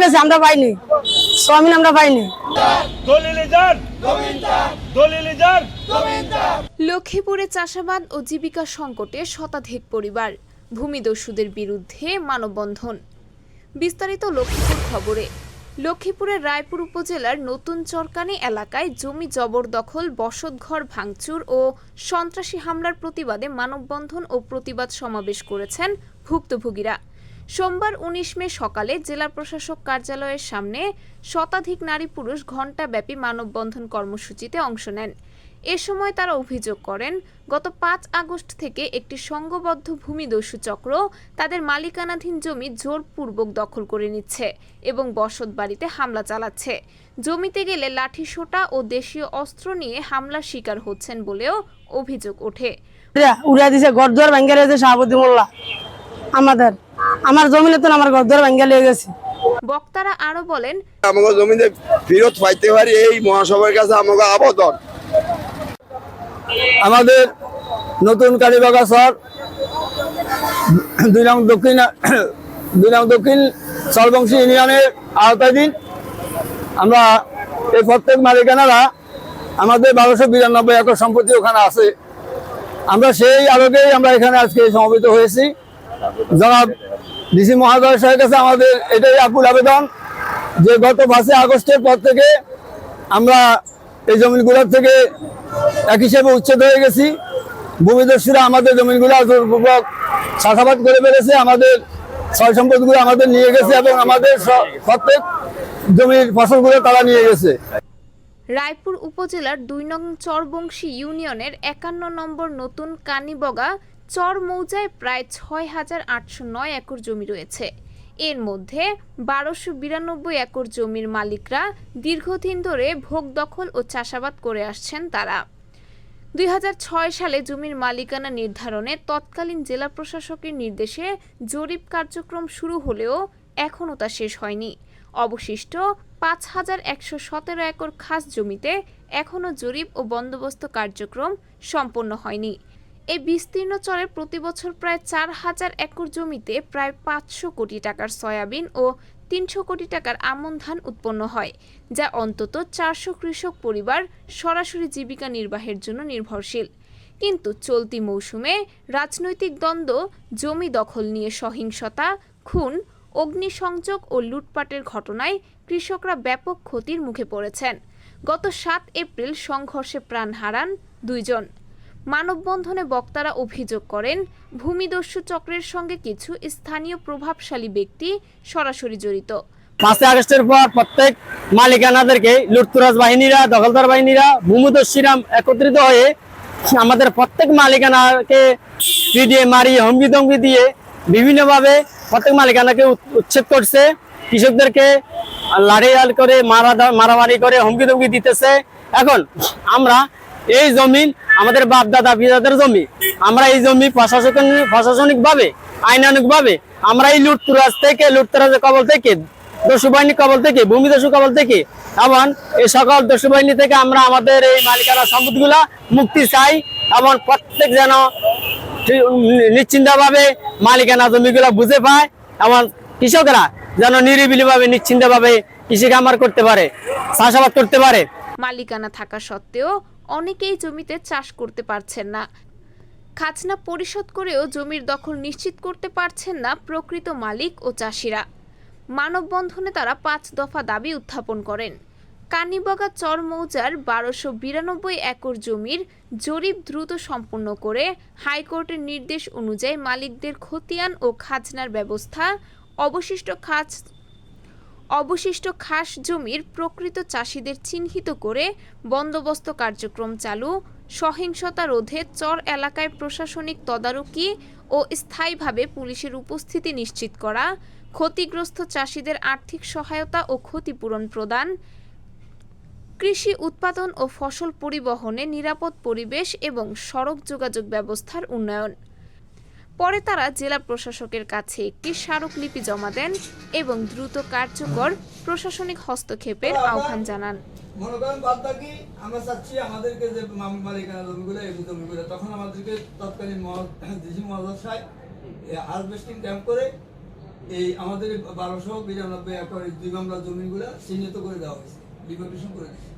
গেছে, আমরা পাইনি, জমিন আমরা পাইনি। লক্ষ্মীপুরে চাষাবাদ ও জীবিকা সংকটে শতাধিক পরিবার, ভূমিদস্যুদের বিরুদ্ধে মানববন্ধন। বিস্তারিত লক্ষ্মীপুর খবরে। লক্ষ্মীপুরের রায়পুর উপজেলার নতুন চরকানি এলাকায় জমি জবরদখল, বসতঘর ভাঙচুর ও সন্ত্রাসী হামলার প্রতিবাদে মানববন্ধন ও প্রতিবাদ সমাবেশ করেছেন ভুক্তভোগীরা। সোমবার ১৯ মে সকালে জেলা প্রশাসক কার্যালয়ের সামনে শতাধিক নারী পুরুষ ঘণ্টাব্যাপী মানববন্ধন কর্মসূচিতে অংশ নেন। এ সময় তারা অভিযোগ করেন, গত ৫ আগস্ট থেকে একটি সংঘবদ্ধ ভূমিদস্যু চক্র তাদের মালিকানাধীন জমি জোরপূর্বক দখল করে নিচ্ছে এবং বসতবাড়িতে হামলা চালাচ্ছে। জমিতে গেলে লাঠিসোঁটা ও দেশীয় অস্ত্র নিয়ে হামলার শিকার হচ্ছেন বলেও অভিযোগ ওঠে। উড়িয়ে দিছে গড়দুয়ার ভাঙ্গা রয়েছে শাহাবুদ্দি মোল্লা, আমার জমিনে তো আমার গড়দুয়ার ভাঙ্গা লেগে গেছে। বক্তারা আরো বলেন, আমাকে জমিতে ফেরত পাইতে পারি এই মহাসভার কাছে আমাকে আবেদন। আমাদের নতুন কালীবাগা শহর ২ নং দক্ষিণ সলবংশী ইউনিয়নের আওতাধীন আমরা এই প্রত্যেক মালিকানারা আমাদের ১২৯২ একর সম্পত্তি ওখানে আছে। আমরা সেই আলোকেই আমরা এখানে আজকে সমবেত হয়েছি। জনাব ডিসি মহোদয়ের সাহেবের কাছে আমাদের এটাই আকুল আবেদন যে গত ৫ আগস্টের পর থেকে আমরা এই জমিগুলোর থেকে এক হিসেবে উচ্ছেদ হয়ে গেছি। ভূমিদস্যুরা আমাদের জমিগুলো জোরপূর্বক চাষাবাদ করে ফেলেছে, আমাদের সয় সম্পদগুলো আমাদের নিয়ে গেছে এবং আমাদের প্রত্যেক জমির ফসলগুলো তারা নিয়ে গেছে। রায়পুর উপজেলার ২ নং চরবংশী ইউনিয়নের ৫১ নম্বর নতুন কানিবগা চর মৌজায় প্রায় ৬,৮০৯ একর জমি রয়েছে। এর মধ্যে ১২৯২ একর জমির মালিকরা দীর্ঘদিন ধরে ভোগ দখল ও চাষাবাদ করে আসছেন। তারা ২০০৬ সালে জমির মালিকানা নির্ধারণে তৎকালীন জেলা প্রশাসকের নির্দেশে জরিপ কার্যক্রম শুরু হলেও এখনও তা শেষ হয়নি। অবশিষ্ট ৫,১১৭ একর খাস জমিতে এখনও জরিপ ও বন্দোবস্ত কার্যক্রম সম্পন্ন হয়নি। এই বিস্তীর্ণ চরে প্রতি বছর প্রায় ৪,০০০ একর জমিতে প্রায় ৫০০ কোটি টাকার সয়াবিন ও ৩০০ কোটি টাকার আমন ধান উৎপন্ন হয়, যা অন্তত ৪০০ কৃষক পরিবার সরাসরি জীবিকা নির্বাহের জন্য নির্ভরশীল। কিন্তু চলতি মৌসুমে রাজনৈতিক দ্বন্দ্ব, জমি দখল নিয়ে সহিংসতা, খুন, অগ্নিসংযোগ ও লুটপাটের ঘটনায় কৃষকরা ব্যাপক ক্ষতির মুখে পড়েছেন। গত ৭ এপ্রিল সংঘর্ষে প্রাণ হারান ২ জন। মানববন্ধনে বক্তারা অভিযোগ করেন, ভূমিদস্যু চক্রের সঙ্গে কিছু স্থানীয় প্রভাবশালী ব্যক্তি সরাসরি জড়িত। ৫ আগস্টের পর প্রত্যেক মালিকানাদেরকে লুটতরাজ বাহিনীরা, দখলদার বাহিনীরা, ভূমিদস্যুরা একত্রিত হয়ে আমাদের প্রত্যেক মালিকানাকে পিটিয়ে, মারিয়ে, হুমকি ধমকি দিয়ে বিভিন্নভাবে প্রত্যেক মালিকানাকে উচ্ছেদ করছে। কৃষকদেরকে লাঠিয়াল করে মারামারি করে হুমকি ধমকি দিতেছে। এখন আমরা এই জমিন আমাদের বাপ দাদা পিতাদের জমি, আমরা এই জমি প্রশাসনিক ভাবে, আইনানুগ ভাবে আমরা এই লুটতরাজের কবল থেকে, দস্যু বাহিনীর কবল থেকে, ভূমিদস্যু কবল থেকে এবং এই সকল দস্যু বাহিনী থেকে আমরা আমাদের এই মালিকানা সম্পদগুলা মুক্তি চাই এবং প্রত্যেক যেন নিশ্চিন্তভাবে মালিকানা জমিগুলা বুঝে পায় এবং কৃষকরা যেন নিরিবিলিভাবে নিশ্চিন্তভাবে কৃষি খামার করতে পারে, চাষাবাদ করতে পারে। মালিকানা থাকা সত্ত্বেও অনেকেই জমিতে চাষ করতে পারছেন না। খাজনা পরিশোধ করেও জমির দখল নিশ্চিত করতে পারছেন না প্রকৃত মালিক ও চাষিরা। মানববন্ধনে তারা ৫ দফা দাবি উত্থাপন করেন। কানিবগা চর মৌজার ১২৯২ একর জমির জরিপ দ্রুত সম্পন্ন করে হাইকোর্টের নির্দেশ অনুযায়ী মালিকদের খতিয়ান ও খাজনার ব্যবস্থা, অবশিষ্ট খাস জমির প্রকৃত চাষিদের চিহ্নিত করে বন্দোবস্ত কার্যক্রম চালু, সহিংসতা রোধে চর এলাকায় প্রশাসনিক তদারকি ও স্থায়ীভাবে পুলিশের উপস্থিতি নিশ্চিত করা, ক্ষতিগ্রস্ত চাষিদের আর্থিক সহায়তা ও ক্ষতিপূরণ প্রদান, কৃষি উৎপাদন ও ফসল পরিবহনে নিরাপদ পরিবেশ এবং সড়ক যোগাযোগ ব্যবস্থার উন্নয়ন। পরে তারা জেলা প্রশাসকের কাছে একটি স্মারকলিপি জমা দেন এবং দ্রুত কার্যকর প্রশাসনিক হস্তক্ষেপের আহ্বান জানান। আমরা চাচ্ছি আমাদেরকে যে মালিকানা জমিগুলো, এই জমিগুলো তখন আমাদেরকে তৎকালীন ডিসি মহোদয় হারভেস্টিং ক্যাম্প করে এই আমাদের 1292 একর এই 2 মামলা জমিগুলা চিহ্নিত করে দেওয়া হয়েছে, ডিমার্কেশন করে দিয়েছে।